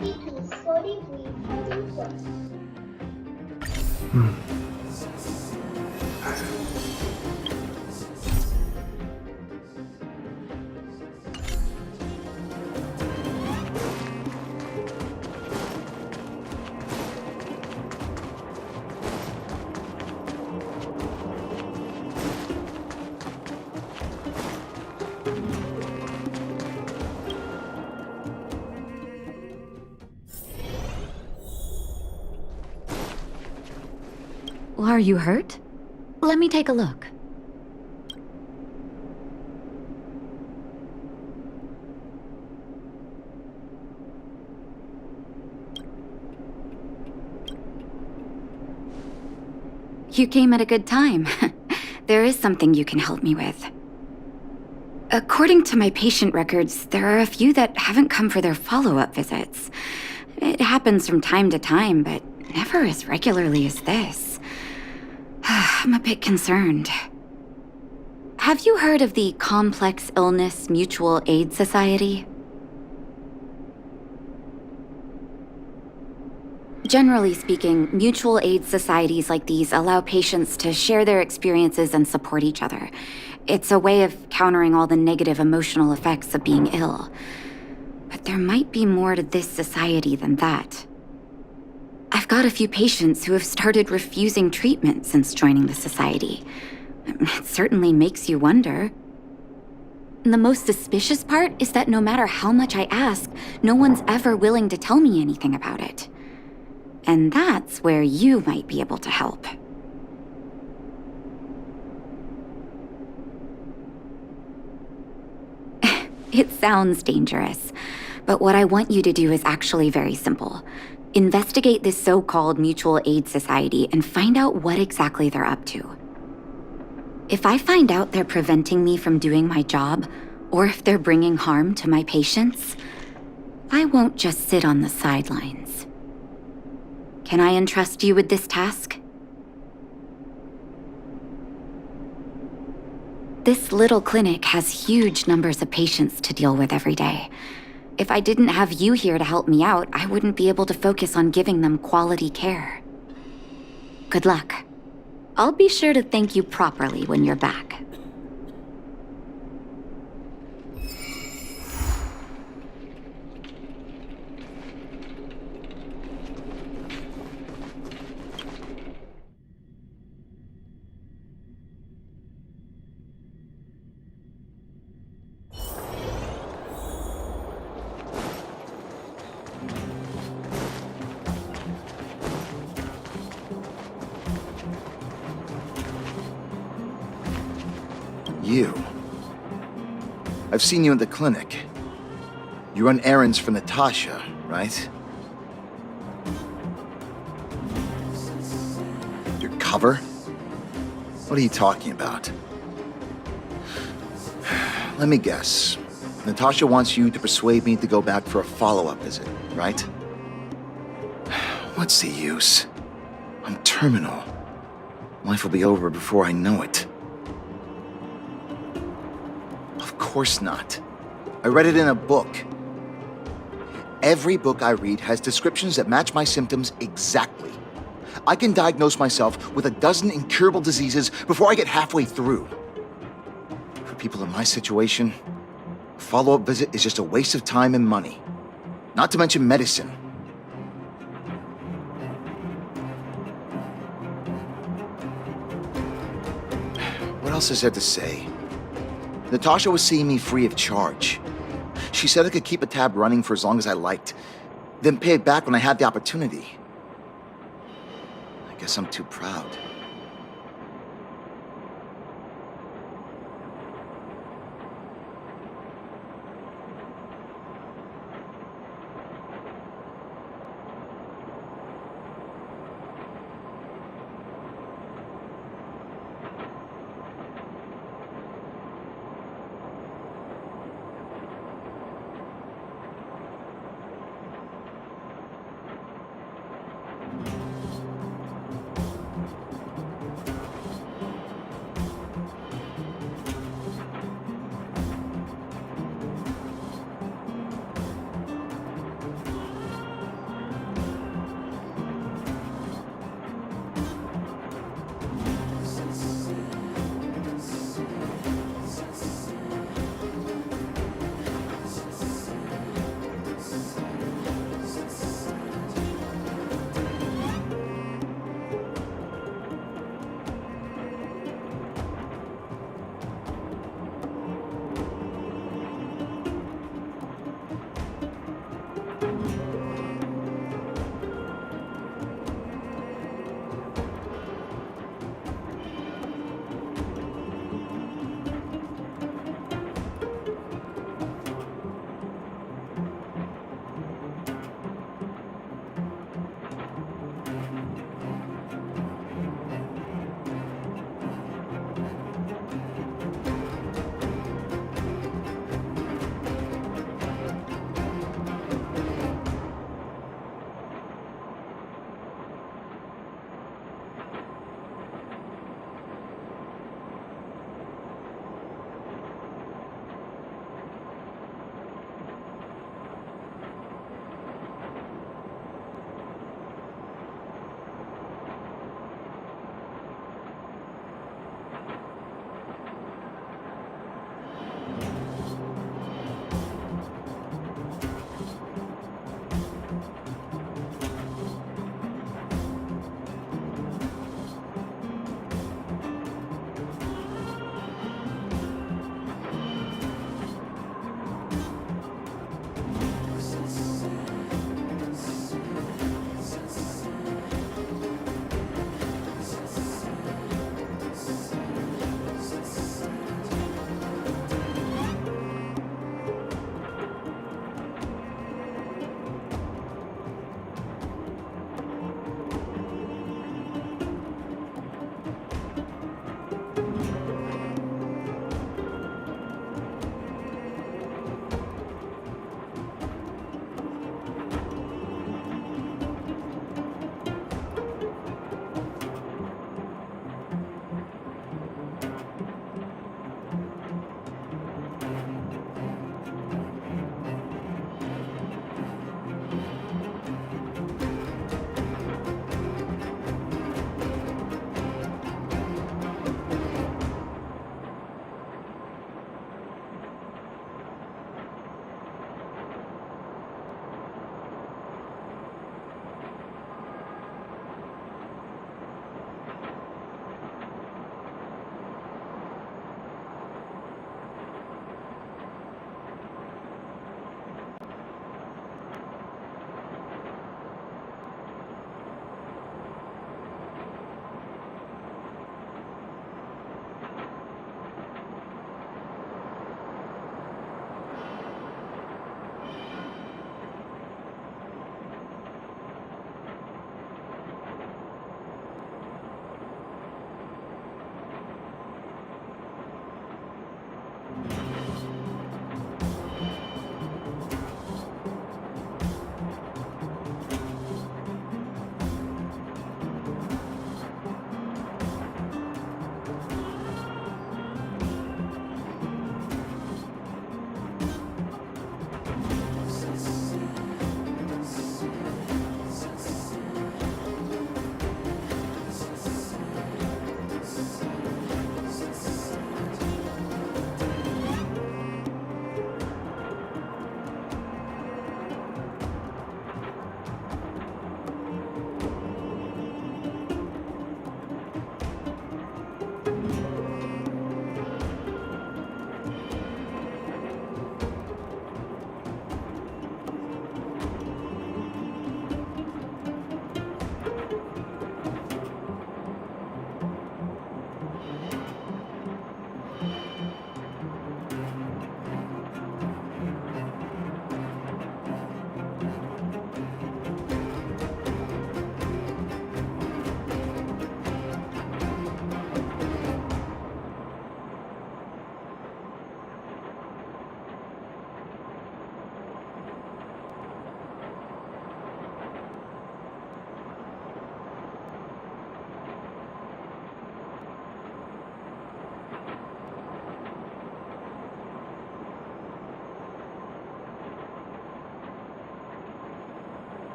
happy to solidly deeper. Are you hurt? Let me take a look. You came at a good time. There is something you can help me with. According to my patient records, there are a few that haven't come for their follow-up visits. It happens from time to time, but never as regularly as this. I'm a bit concerned. Have you heard of the Complex Illness Mutual Aid Society? Generally speaking, mutual aid societies like these allow patients to share their experiences and support each other. It's a way of countering all the negative emotional effects of being ill. But there might be more to this society than that. I've got a few patients who have started refusing treatment since joining the society. It certainly makes you wonder. The most suspicious part is that no matter how much I ask, no one's ever willing to tell me anything about it. And that's where you might be able to help. It sounds dangerous, but what I want you to do is actually very simple. Investigate this so-called mutual aid society and find out what exactly they're up to. If I find out they're preventing me from doing my job, or if they're bringing harm to my patients, I won't just sit on the sidelines. Can I entrust you with this task? This little clinic has huge numbers of patients to deal with every day. If I didn't have you here to help me out, I wouldn't be able to focus on giving them quality care. Good luck. I'll be sure to thank you properly when you're back. You. I've seen you at the clinic. You run errands for Natasha, right? Your cover? What are you talking about? Let me guess. Natasha wants you to persuade me to go back for a follow-up visit, right? What's the use? I'm terminal. Life will be over before I know it. Of course not. I read it in a book. Every book I read has descriptions that match my symptoms exactly. I can diagnose myself with a dozen incurable diseases before I get halfway through. For people in my situation, a follow-up visit is just a waste of time and money. Not to mention medicine. What else is there to say? Natasha was seeing me free of charge. She said I could keep a tab running for as long as I liked, then pay it back when I had the opportunity. I guess I'm too proud.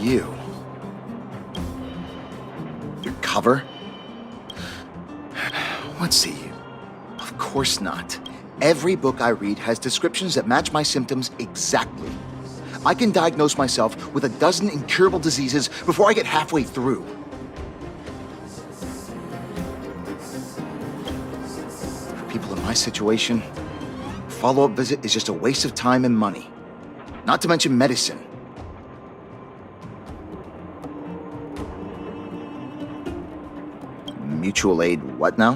you. Your cover? Let's see. Of course not. Every book I read has descriptions that match my symptoms exactly. I can diagnose myself with a dozen incurable diseases before I get halfway through. For people in my situation, a follow-up visit is just a waste of time and money. Not to mention medicine. Mutual aid what now?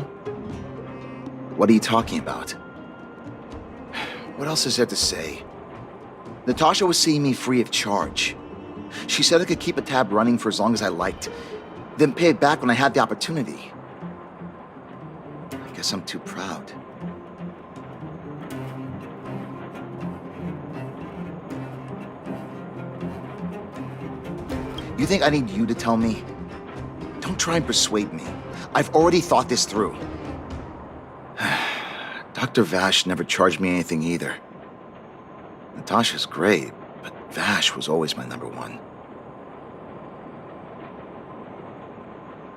What are you talking about? What else is there to say? Natasha was seeing me free of charge. She said I could keep a tab running for as long as I liked, then pay it back when I had the opportunity. I guess I'm too proud. You think I need you to tell me? Don't try and persuade me. I've already thought this through. Dr. Vash never charged me anything either. Natasha's great, but Vash was always my number one.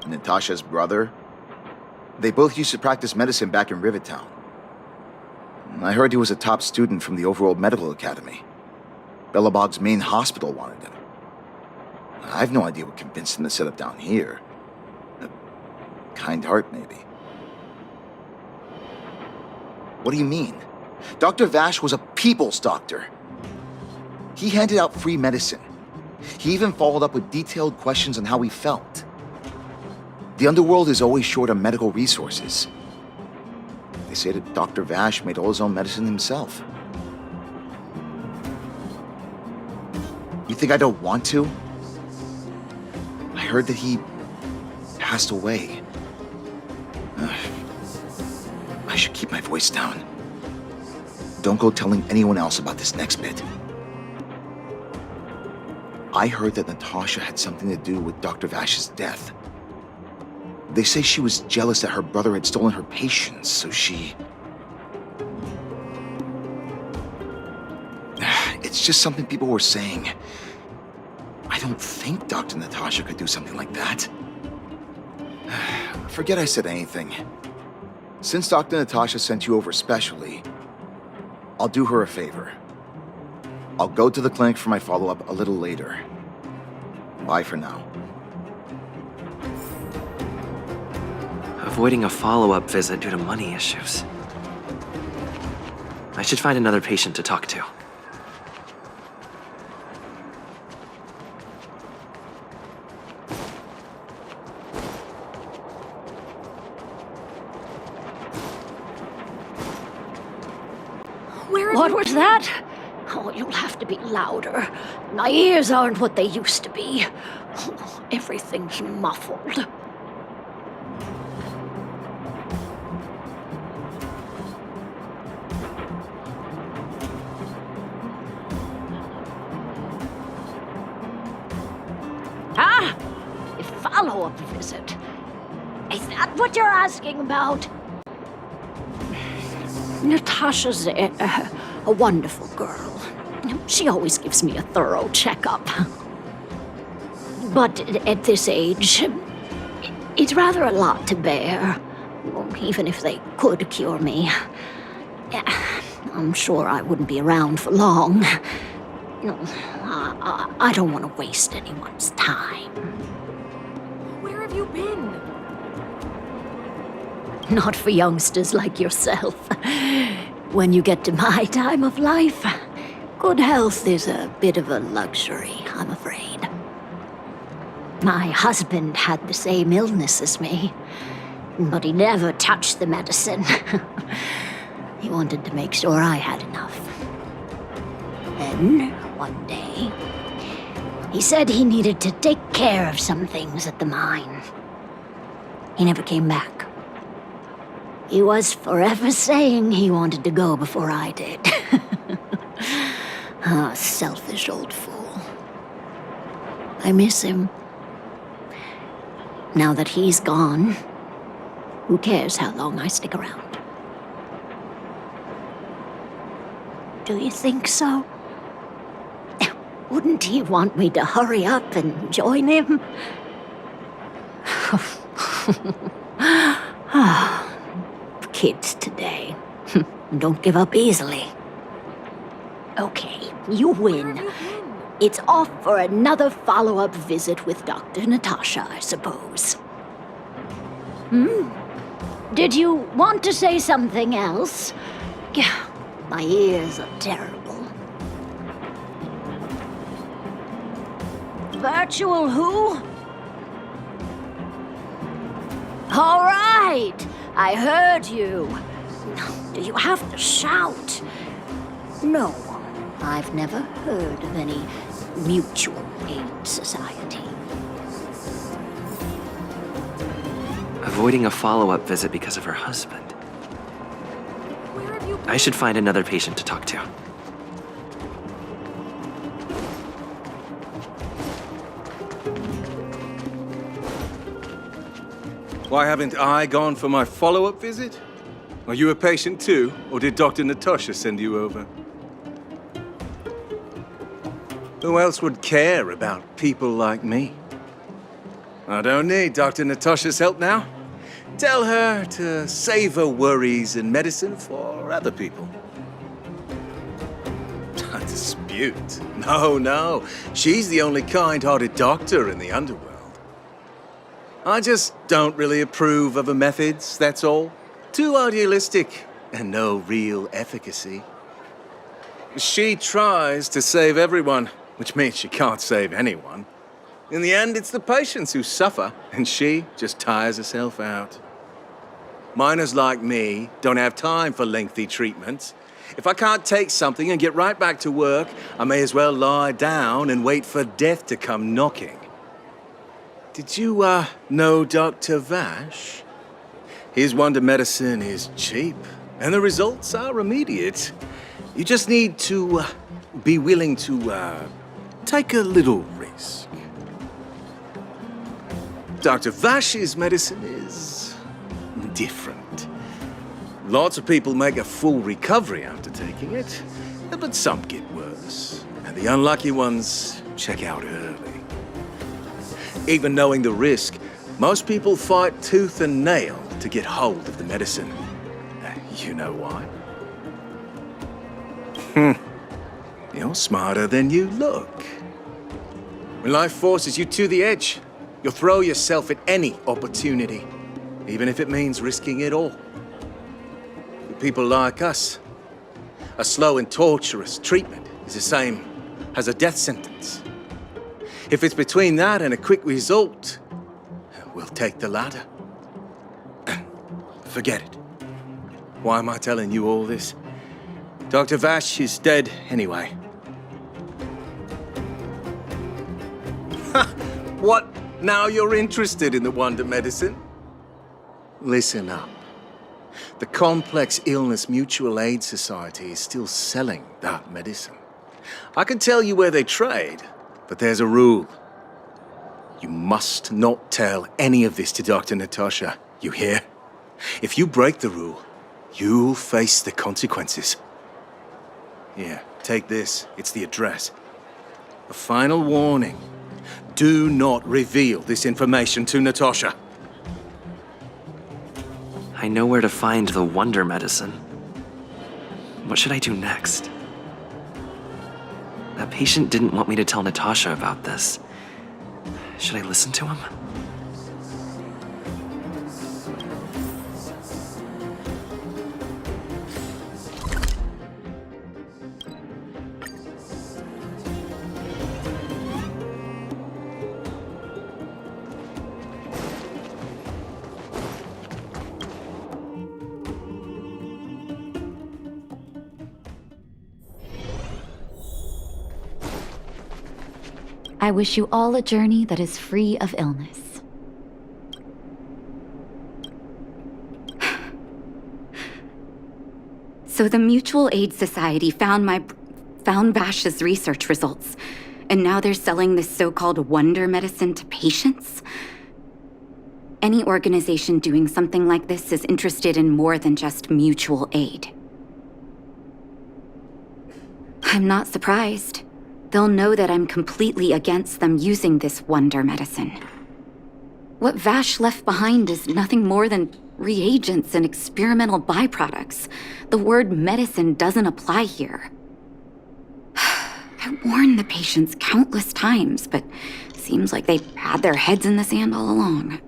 Natasha's brother? They both used to practice medicine back in Rivertown. I heard he was a top student from the Overworld Medical Academy. Bellabog's main hospital wanted him. I've no idea what convinced him to set up down here. A kind heart, maybe. What do you mean? Dr. Vash was a people's doctor. He handed out free medicine. He even followed up with detailed questions on how we felt. The underworld is always short on medical resources. They say that Dr. Vash made all his own medicine himself. You think I don't want to? I heard that he passed away. I should keep my voice down. Don't go telling anyone else about this next bit. I heard that Natasha had something to do with Dr. Vash's death. They say she was jealous that her brother had stolen her patients, so she... It's just something people were saying. I don't think Dr. Natasha could do something like that. Forget I said anything. Since Dr. Natasha sent you over specially, I'll do her a favor. I'll go to the clinic for my follow-up a little later. Bye for now. Avoiding a follow-up visit due to money issues. I should find another patient to talk to. What was that? Oh, you'll have to be louder. My ears aren't what they used to be. Oh, everything's muffled. Ah! A follow-up visit. Is that what you're asking about? Natasha's a wonderful girl. She always gives me a thorough checkup. But at this age, it's rather a lot to bear. Even if they could cure me, I'm sure I wouldn't be around for long. I don't want to waste anyone's time. Where have you been? Not for youngsters like yourself. When you get to my time of life, good health is a bit of a luxury, I'm afraid. My husband had the same illness as me, but he never touched the medicine. He wanted to make sure I had enough. Then, one day, he said he needed to take care of some things at the mine. He never came back. He was forever saying he wanted to go before I did. Ah, selfish old fool. I miss him. Now that he's gone, who cares how long I stick around? Do you think so? Wouldn't he want me to hurry up and join him? Kids today. Don't give up easily. Okay, you win. It's off for another follow-up visit with Dr. Natasha, I suppose. Did you want to say something else? Yeah, my ears are terrible. Virtual who? All right, I heard you. Do you have to shout? No, I've never heard of any mutual aid society. Avoiding a follow-up visit because of her husband. Where have you been? I should find another patient to talk to. Why haven't I gone for my follow-up visit? Are you a patient too, or did Dr. Natasha send you over? Who else would care about people like me? I don't need Dr. Natasha's help now. Tell her to save her worries and medicine for other people. A dispute? No. She's the only kind-hearted doctor in the underworld. I just don't really approve of her methods, that's all. Too idealistic and no real efficacy. She tries to save everyone, which means she can't save anyone. In the end, it's the patients who suffer, and she just tires herself out. Miners like me don't have time for lengthy treatments. If I can't take something and get right back to work, I may as well lie down and wait for death to come knocking. Did you, know Dr. Vash? His wonder medicine is cheap, and the results are immediate. You just need to, be willing to, take a little risk. Dr. Vash's medicine is different. Lots of people make a full recovery after taking it, but some get worse, and the unlucky ones check out early. Even knowing the risk, most people fight tooth and nail to get hold of the medicine. You know why? You're smarter than you look. When life forces you to the edge, you'll throw yourself at any opportunity, even if it means risking it all. For people like us, a slow and torturous treatment is the same as a death sentence. If it's between that and a quick result, we'll take the latter. Forget it. Why am I telling you all this? Dr. Vash is dead anyway. What? Now you're interested in the wonder medicine? Listen up. The Complex Illness Mutual Aid Society is still selling that medicine. I can tell you where they trade, but there's a rule. You must not tell any of this to Dr. Natasha, you hear? If you break the rule, you'll face the consequences. Here, take this. It's the address. A final warning. Do not reveal this information to Natasha. I know where to find the wonder medicine. What should I do next? That patient didn't want me to tell Natasha about this. Should I listen to him? I wish you all a journey that is free of illness. So the Mutual Aid Society found Vash's research results, and now they're selling this so-called wonder medicine to patients? Any organization doing something like this is interested in more than just mutual aid. I'm not surprised. they'll know that I'm completely against them using this wonder medicine. What Vash left behind is nothing more than reagents and experimental byproducts. The word medicine doesn't apply here. I warned the patients countless times, but seems like they've had their heads in the sand all along.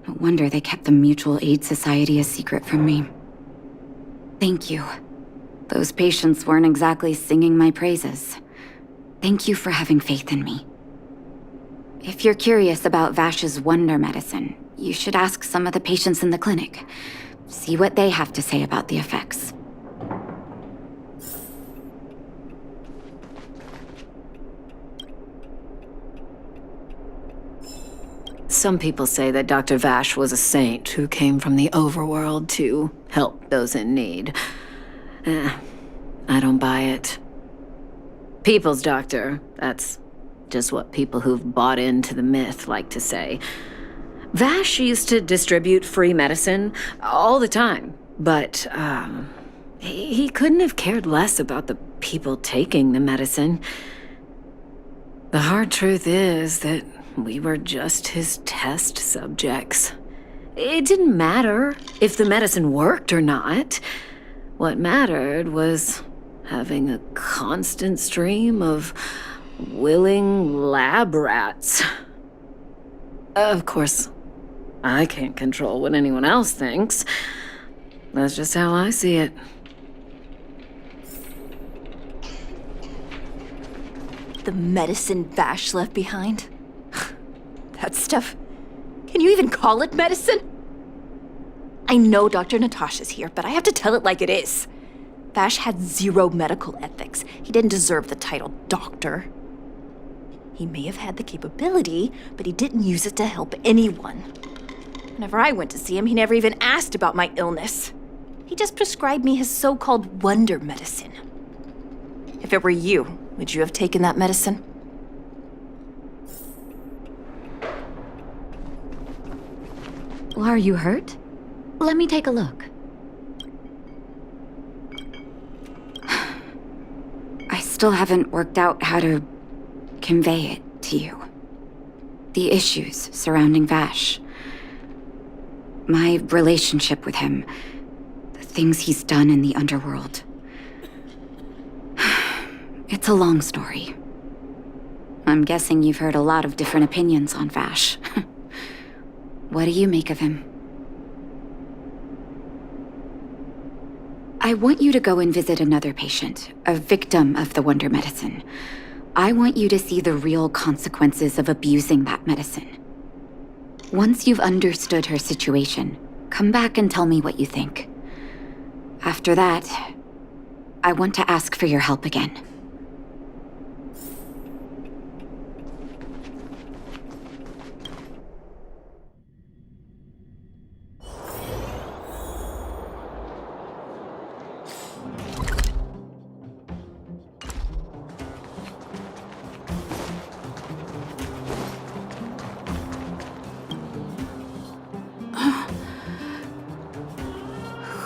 No wonder they kept the Mutual Aid Society a secret from me. Thank you. Those patients weren't exactly singing my praises. Thank you for having faith in me. If you're curious about Vash's wonder medicine, you should ask some of the patients in the clinic. See what they have to say about the effects. Some people say that Dr. Vash was a saint who came from the overworld to help those in need. I don't buy it. People's doctor, that's just what people who've bought into the myth like to say. Vash used to distribute free medicine all the time, but he couldn't have cared less about the people taking the medicine. The hard truth is that we were just his test subjects. It didn't matter if the medicine worked or not. What mattered was having a constant stream of willing lab rats. Of course, I can't control what anyone else thinks. That's just how I see it. The medicine Vash left behind? That stuff. Can you even call it medicine? I know Dr. Natasha's here, but I have to tell it like it is. Vash had zero medical ethics. He didn't deserve the title doctor. He may have had the capability, but he didn't use it to help anyone. Whenever I went to see him, he never even asked about my illness. He just prescribed me his so-called wonder medicine. If it were you, would you have taken that medicine? Are you hurt? Let me take a look. I still haven't worked out how to convey it to you. The issues surrounding Vash. My relationship with him. The things he's done in the underworld. It's a long story. I'm guessing you've heard a lot of different opinions on Vash. What do you make of him? I want you to go and visit another patient, a victim of the wonder medicine. I want you to see the real consequences of abusing that medicine. Once you've understood her situation, come back and tell me what you think. After that, I want to ask for your help again.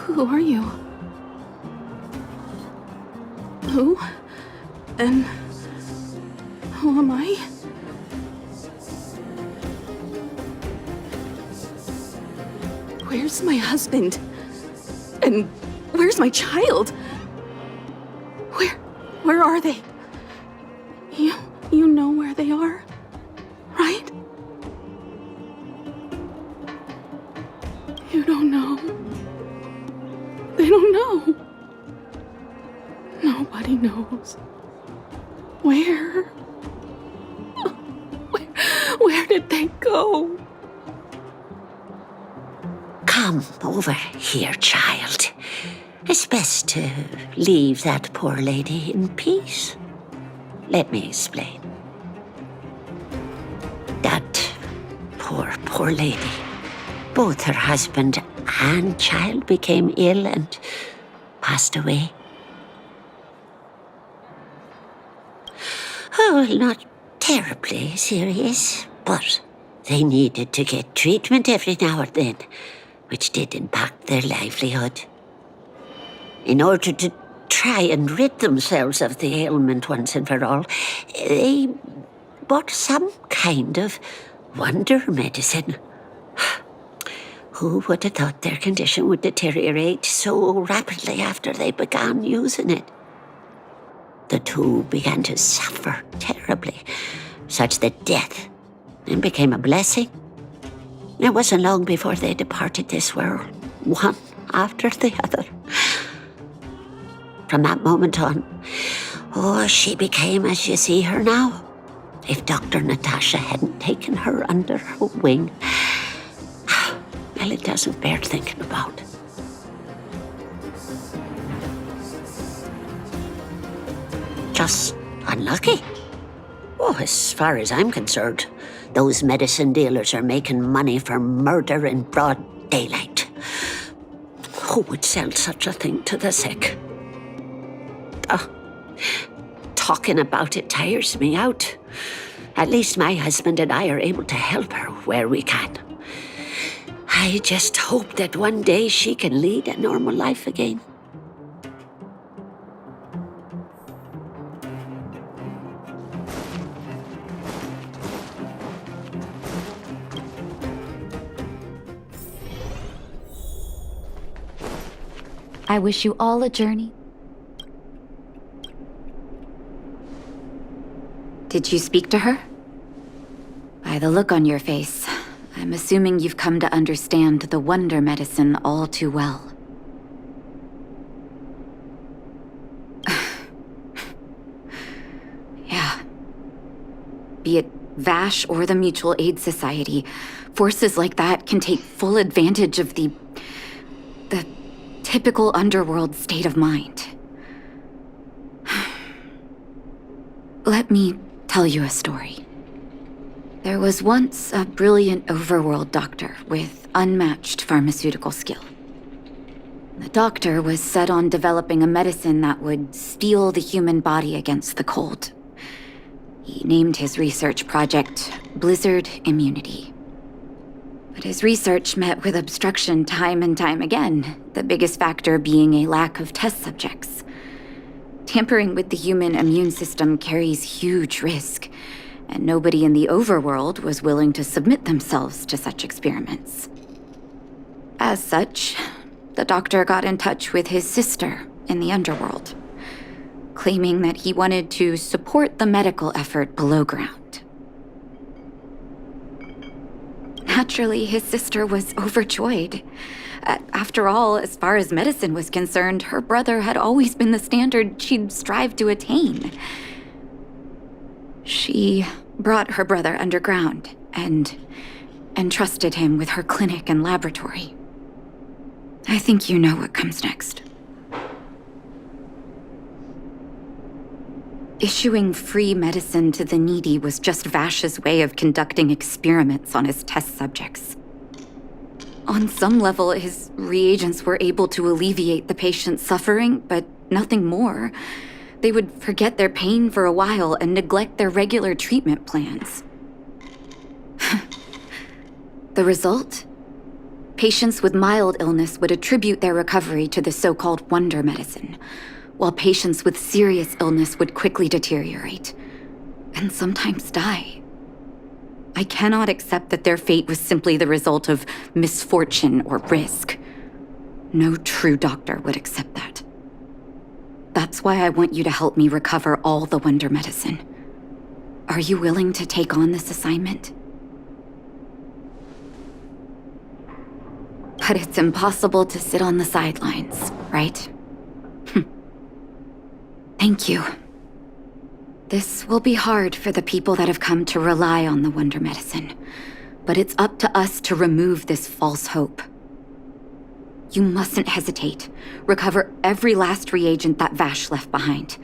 Who are you? Who? And who am I? Where's my husband? And where's my child? Where are they? You know where they are, right? You don't know. They don't know. Nobody knows. Where? Where did they go? Come over here, child. It's best to leave that poor lady in peace. Let me explain. That poor lady. Both her husband and child became ill and passed away. Oh, well, not terribly serious, but they needed to get treatment every now and then, which did impact their livelihood. In order to try and rid themselves of the ailment once and for all, they bought some kind of wonder medicine. Who would have thought their condition would deteriorate so rapidly after they began using it? The two began to suffer terribly, such that death then became a blessing. It wasn't long before they departed this world, one after the other. From that moment on, she became as you see her now. If Dr. Natasha hadn't taken her under her wing, well, it doesn't bear thinking about. Just unlucky. Oh, as far as I'm concerned, those medicine dealers are making money for murder in broad daylight. Who would sell such a thing to the sick? Talking about it tires me out. At least my husband and I are able to help her where we can. I just hope that one day she can lead a normal life again. I wish you all a journey. Did you speak to her? By the look on your face, I'm assuming you've come to understand the wonder medicine all too well. Yeah. Be it Vash or the Mutual Aid Society, forces like that can take full advantage of the typical underworld state of mind. Let me tell you a story. There was once a brilliant overworld doctor with unmatched pharmaceutical skill. The doctor was set on developing a medicine that would steel the human body against the cold. He named his research project Blizzard Immunity. But his research met with obstruction time and time again, the biggest factor being a lack of test subjects. Tampering with the human immune system carries huge risk, and nobody in the overworld was willing to submit themselves to such experiments. As such, the doctor got in touch with his sister in the underworld, claiming that he wanted to support the medical effort below ground. Naturally, his sister was overjoyed. After all, as far as medicine was concerned, her brother had always been the standard she'd strive to attain. She brought her brother underground and entrusted him with her clinic and laboratory. I think you know what comes next. Issuing free medicine to the needy was just Vash's way of conducting experiments on his test subjects. On some level, his reagents were able to alleviate the patient's suffering, but nothing more. They would forget their pain for a while and neglect their regular treatment plans. The result? Patients with mild illness would attribute their recovery to the so-called wonder medicine, while patients with serious illness would quickly deteriorate, and sometimes die. I cannot accept that their fate was simply the result of misfortune or risk. No true doctor would accept that. That's why I want you to help me recover all the wonder medicine. Are you willing to take on this assignment? But it's impossible to sit on the sidelines, right? Thank you. This will be hard for the people that have come to rely on the wonder medicine, but it's up to us to remove this false hope. You mustn't hesitate. Recover every last reagent that Vash left behind.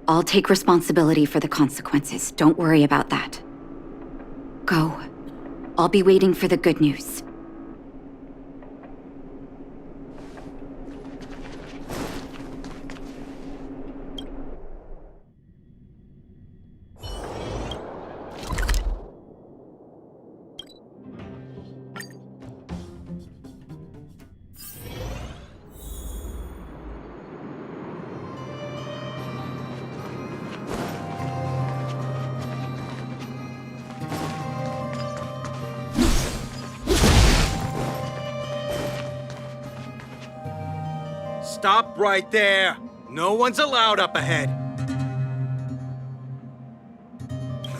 I'll take responsibility for the consequences. Don't worry about that. Go. I'll be waiting for the good news. Stop right there. No one's allowed up ahead.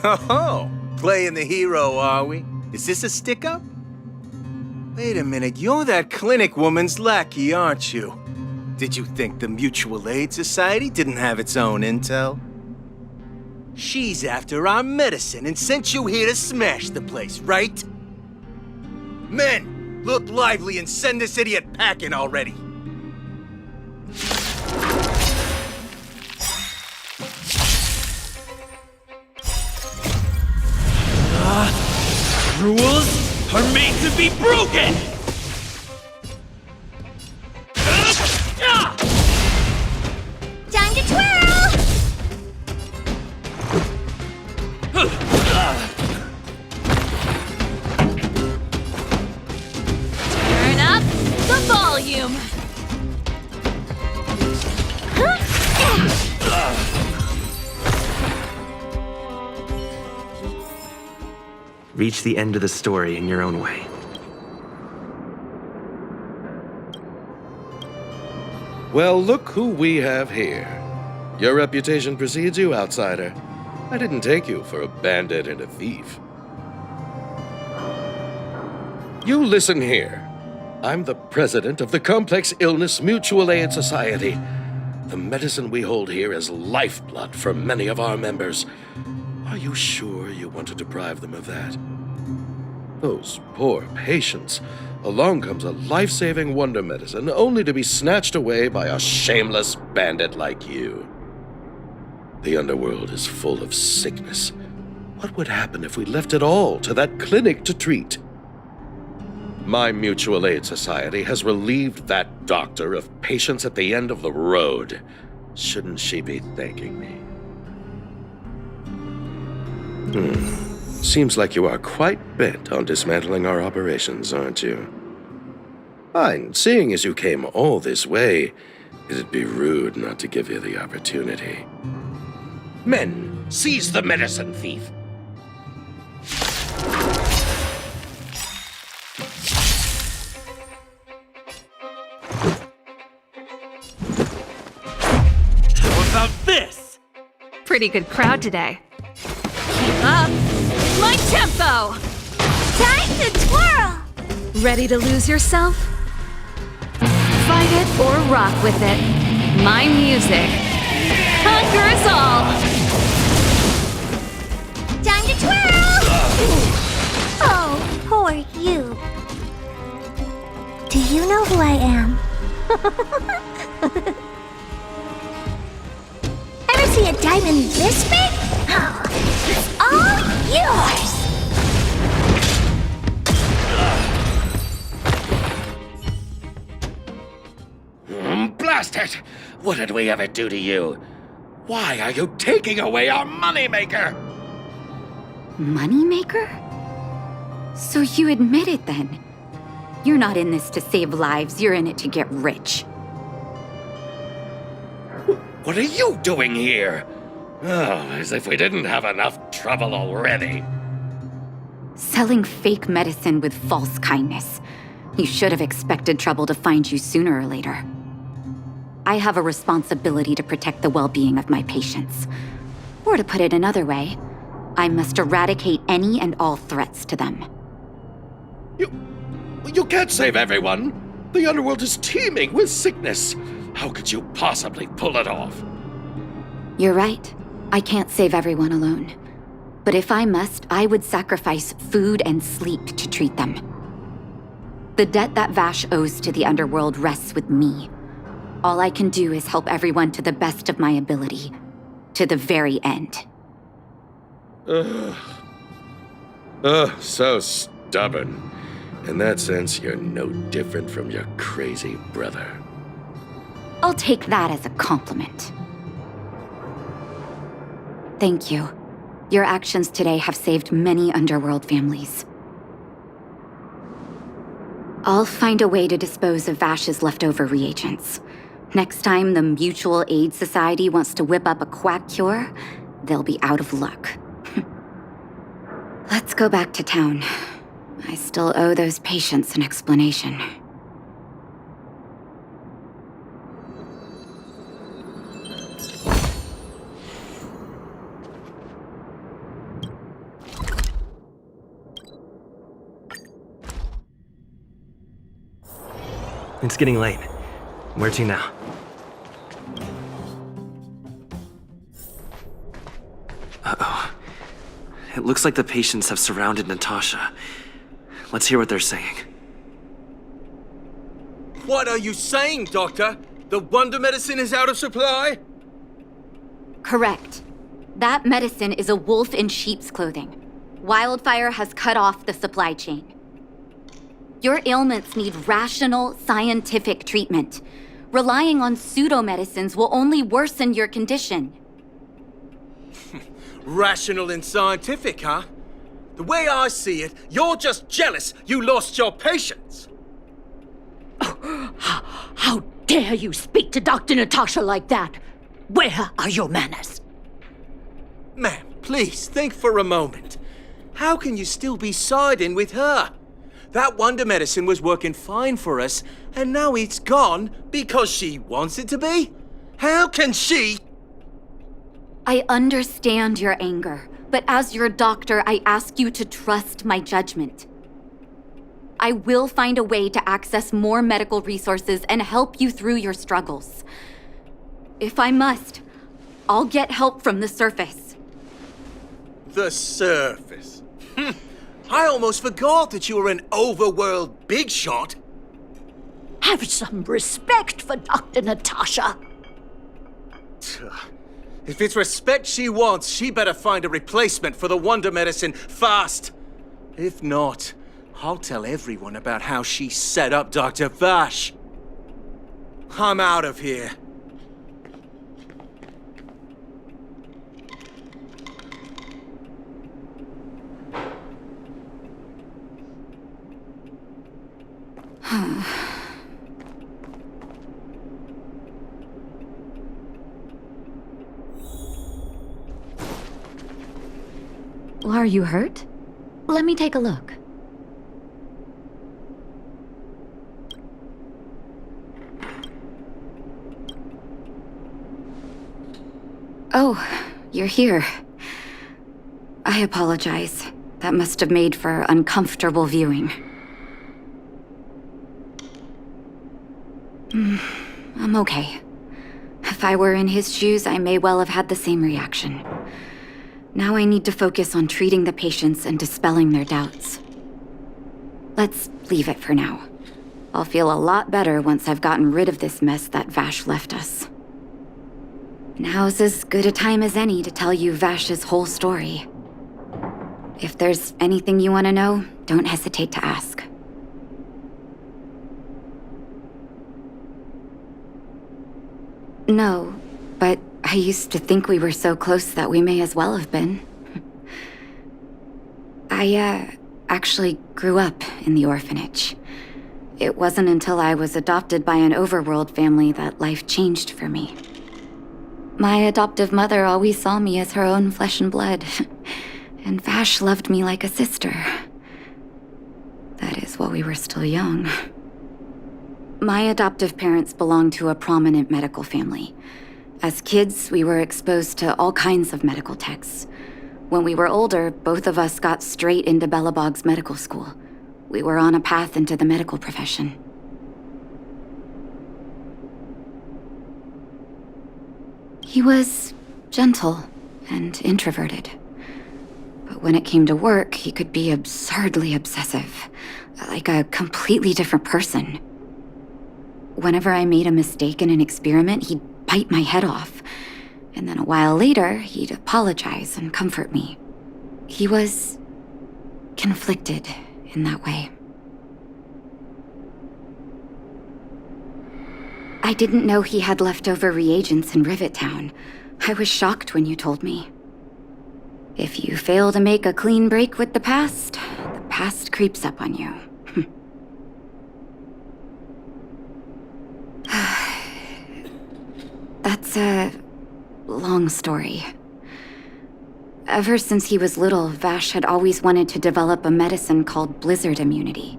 Oh, playing the hero, are we? Is this a stick-up? Wait a minute, you're that clinic woman's lackey, aren't you? Did you think the Mutual Aid Society didn't have its own intel? She's after our medicine and sent you here to smash the place, right? Men, look lively and send this idiot packing already. Rules are made to be broken! Time to twirl! Turn up the volume! Reach the end of the story in your own way. Well, look who we have here. Your reputation precedes you, outsider. I didn't take you for a bandit and a thief. You listen here. I'm the president of the Complex Illness Mutual Aid Society. The medicine we hold here is lifeblood for many of our members. Are you sure you want to deprive them of that? Those poor patients. Along comes a life-saving wonder medicine only to be snatched away by a shameless bandit like you. The underworld is full of sickness. What would happen if we left it all to that clinic to treat? My Mutual Aid Society has relieved that doctor of patients at the end of the road. Shouldn't she be thanking me? Seems like you are quite bent on dismantling our operations, aren't you? Fine, seeing as you came all this way, it'd be rude not to give you the opportunity. Men, seize the medicine thief! How about this? Pretty good crowd today. Keep up! My tempo! Time to twirl! Ready to lose yourself? Fight it or rock with it. My music conquers all! Time to twirl! Oh, poor you. Do you know who I am? Ever see a diamond this big? Oh, it's all yours! Blast it! What did we ever do to you? Why are you taking away our moneymaker? Moneymaker? So you admit it then? You're not in this to save lives, you're in it to get rich. What are you doing here? Oh, as if we didn't have enough trouble already. Selling fake medicine with false kindness. You should have expected trouble to find you sooner or later. I have a responsibility to protect the well-being of my patients. Or to put it another way, I must eradicate any and all threats to them. You can't save everyone. The underworld is teeming with sickness. How could you possibly pull it off? You're right. I can't save everyone alone. But if I must, I would sacrifice food and sleep to treat them. The debt that Vash owes to the underworld rests with me. All I can do is help everyone to the best of my ability. To the very end. So stubborn. In that sense, you're no different from your crazy brother. I'll take that as a compliment. Thank you. Your actions today have saved many underworld families. I'll find a way to dispose of Vash's leftover reagents. Next time the Mutual Aid Society wants to whip up a quack cure, they'll be out of luck. Let's go back to town. I still owe those patients an explanation. It's getting late. Where to now? Uh-oh. It looks like the patients have surrounded Natasha. Let's hear what they're saying. What are you saying, Doctor? The wonder medicine is out of supply? Correct. That medicine is a wolf in sheep's clothing. Wildfire has cut off the supply chain. Your ailments need rational, scientific treatment. Relying on pseudo-medicines will only worsen your condition. Rational and scientific, huh? The way I see it, you're just jealous you lost your patients. How dare you speak to Dr. Natasha like that? Where are your manners? Ma'am, please think for a moment. How can you still be siding with her? That wonder medicine was working fine for us, and now it's gone because she wants it to be? How can she? I understand your anger, but as your doctor, I ask you to trust my judgment. I will find a way to access more medical resources and help you through your struggles. If I must, I'll get help from the surface. The surface. I almost forgot that you were an overworld big shot. Have some respect for Dr. Natasha. If it's respect she wants, she better find a replacement for the wonder medicine fast. If not, I'll tell everyone about how she set up Dr. Vash. I'm out of here. Are you hurt? Let me take a look. Oh, you're here. I apologize. That must have made for uncomfortable viewing. I'm okay. If I were in his shoes, I may well have had the same reaction. Now I need to focus on treating the patients and dispelling their doubts. Let's leave it for now. I'll feel a lot better once I've gotten rid of this mess that Vash left us. Now's as good a time as any to tell you Vash's whole story. If there's anything you want to know, don't hesitate to ask. No, but I used to think we were so close that we may as well have been. I actually grew up in the orphanage. It wasn't until I was adopted by an overworld family that life changed for me. My adoptive mother always saw me as her own flesh and blood, and Vash loved me like a sister. That is, while we were still young. My adoptive parents belonged to a prominent medical family. As kids, we were exposed to all kinds of medical texts. When we were older, both of us got straight into Belobog's medical school. We were on a path into the medical profession. He was gentle and introverted. But when it came to work, he could be absurdly obsessive, like a completely different person. Whenever I made a mistake in an experiment, he'd bite my head off. And then a while later, he'd apologize and comfort me. He was conflicted in that way. I didn't know he had leftover reagents in Rivet Town. I was shocked when you told me. If you fail to make a clean break with the past creeps up on you. That's a long story. Ever since he was little, Vash had always wanted to develop a medicine called blizzard immunity.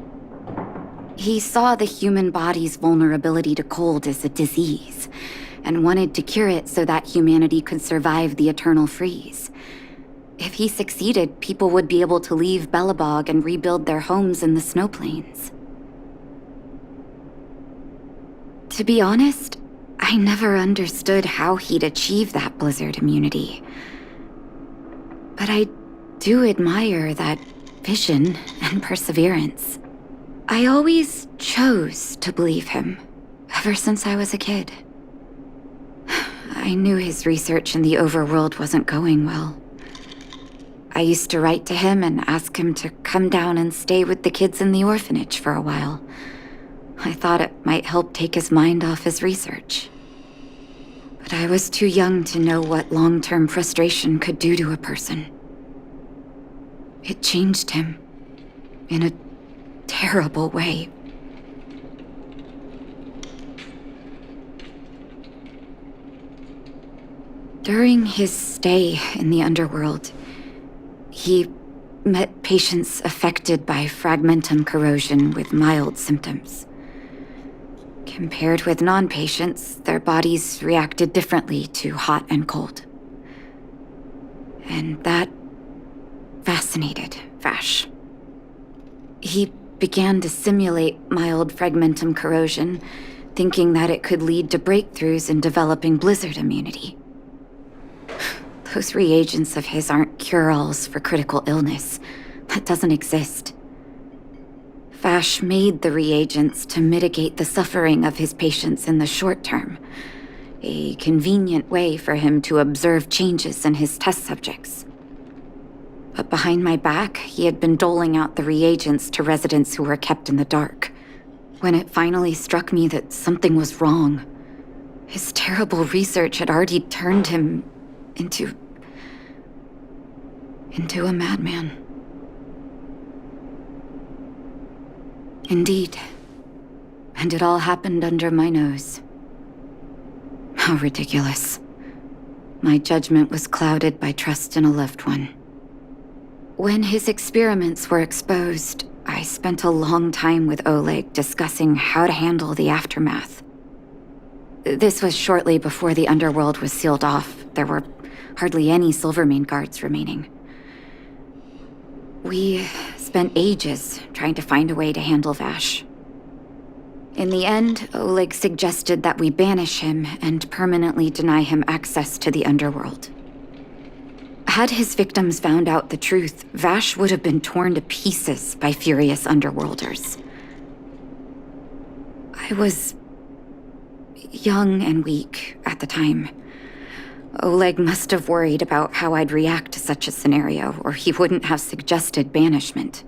He saw the human body's vulnerability to cold as a disease, and wanted to cure it so that humanity could survive the eternal freeze. If he succeeded, people would be able to leave Belobog and rebuild their homes in the snow plains. To be honest, I never understood how he'd achieve that blizzard immunity. But I do admire that vision and perseverance. I always chose to believe him, ever since I was a kid. I knew his research in the overworld wasn't going well. I used to write to him and ask him to come down and stay with the kids in the orphanage for a while. I thought it might help take his mind off his research. But I was too young to know what long-term frustration could do to a person. It changed him in a terrible way. During his stay in the underworld, he met patients affected by fragmentum corrosion with mild symptoms. Compared with non-patients, their bodies reacted differently to hot and cold. And that fascinated Vash. He began to simulate mild fragmentum corrosion, thinking that it could lead to breakthroughs in developing blizzard immunity. Those reagents of his aren't cure-alls for critical illness. That doesn't exist. Vash made the reagents to mitigate the suffering of his patients in the short term. A convenient way for him to observe changes in his test subjects. But behind my back, he had been doling out the reagents to residents who were kept in the dark. When it finally struck me that something was wrong, his terrible research had already turned him into a madman. Indeed. And it all happened under my nose. How ridiculous. My judgment was clouded by trust in a loved one. When his experiments were exposed, I spent a long time with Oleg discussing how to handle the aftermath. This was shortly before the underworld was sealed off. There were hardly any Silvermane guards remaining. We spent ages trying to find a way to handle Vash. In the end, Oleg suggested that we banish him and permanently deny him access to the underworld. Had his victims found out the truth, Vash would have been torn to pieces by furious underworlders. I was young and weak at the time. Oleg must have worried about how I'd react to such a scenario, or he wouldn't have suggested banishment.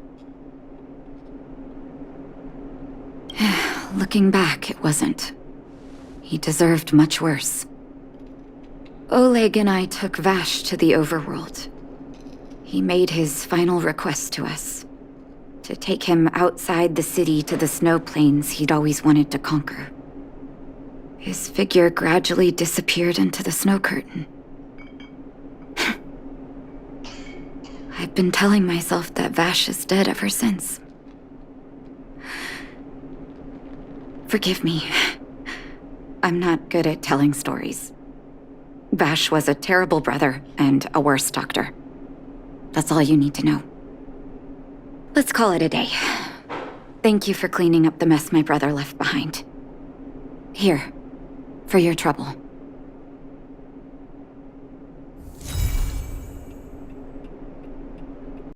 Looking back, it wasn't. He deserved much worse. Oleg and I took Vash to the overworld. He made his final request to us, to take him outside the city to the snow plains he'd always wanted to conquer. His figure gradually disappeared into the snow curtain. I've been telling myself that Vash is dead ever since. Forgive me. I'm not good at telling stories. Vash was a terrible brother and a worse doctor. That's all you need to know. Let's call it a day. Thank you for cleaning up the mess my brother left behind. Here, for your trouble.